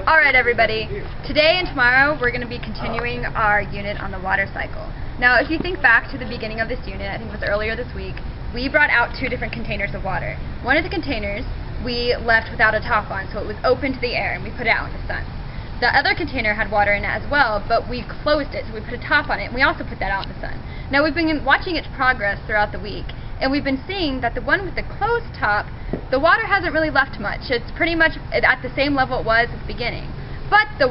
Alright everybody, today and tomorrow we're going to be continuing our unit on the water cycle. Now if you think back to the beginning of this unit, I think it was earlier this week, we brought out two different containers of water. One of the containers we left without a top on, so it was open to the air and we put it out in the sun. The other container had water in it as well, but we closed it, so we put a top on it and we also put that out in the sun. Now we've been watching its progress throughout the week, and we've been seeing that the one with the closed top, the water hasn't really left much. It's pretty much at the same level it was at the beginning. But the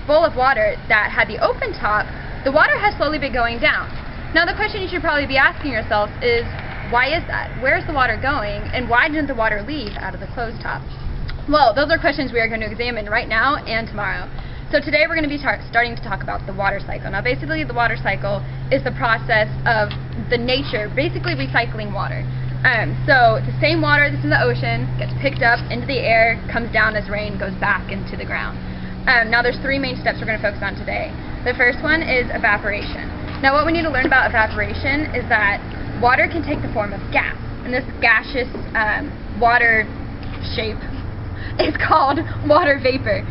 bowl of water that had the open top, the water has slowly been going down. Now the question you should probably be asking yourself is, why is that? Where's the water going, and why didn't the water leave out of the closed top? Well, those are questions we are going to examine right now and tomorrow. So today we're going to be starting to talk about the water cycle. Now basically the water cycle is the process of the nature, basically recycling water. So the same water that's in the ocean gets picked up into the air, comes down as rain, goes back into the ground. Now there's three main steps we're going to focus on today. The first one is evaporation. Now what we need to learn about evaporation is that water can take the form of gas, and this gaseous water shape is called water vapor.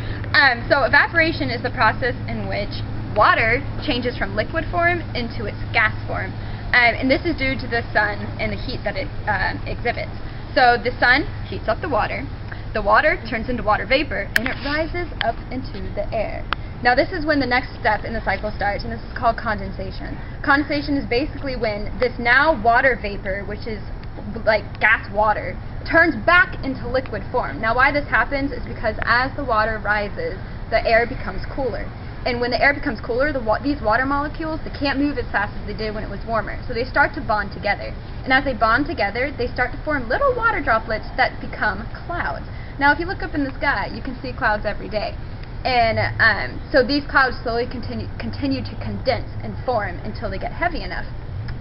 So evaporation is the process in which water changes from liquid form into its gas form. And this is due to the sun and the heat that it exhibits. So the sun heats up the water turns into water vapor, and it rises up into the air. Now this is when the next step in the cycle starts, and this is called condensation. Condensation is basically when this now water vapor, which is like gas water, turns back into liquid form. Now why this happens is because as the water rises, the air becomes cooler. And when the air becomes cooler, these water molecules, they can't move as fast as they did when it was warmer. So they start to bond together. And as they bond together, they start to form little water droplets that become clouds. Now if you look up in the sky, you can see clouds every day. And so these clouds slowly continue to condense and form until they get heavy enough.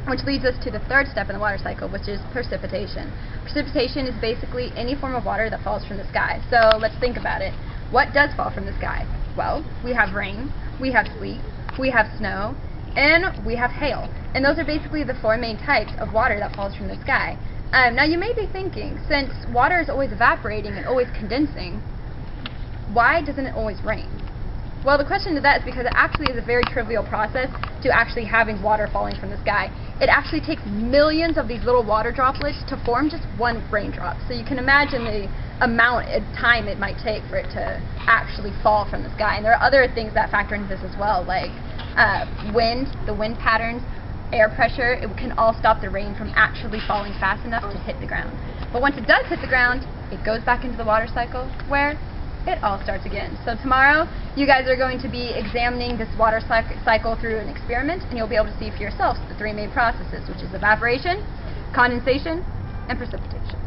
Which leads us to the third step in the water cycle, which is precipitation. Precipitation is basically any form of water that falls from the sky. So let's think about it. What does fall from the sky? Well, we have rain, we have sleet, we have snow, and we have hail. And those are basically the four main types of water that falls from the sky. Now you may be thinking, since water is always evaporating and always condensing, why doesn't it always rain? Well, the question to that is because it actually is a very trivial process to actually having water falling from the sky. It actually takes millions of these little water droplets to form just one raindrop. So you can imagine the amount of time it might take for it to actually fall from the sky. And there are other things that factor into this as well, like wind, the wind patterns, air pressure. It can all stop the rain from actually falling fast enough to hit the ground. But once it does hit the ground, it goes back into the water cycle where it all starts again. So tomorrow, you guys are going to be examining this water cycle through an experiment, and you'll be able to see for yourselves the three main processes, which is evaporation, condensation, and precipitation.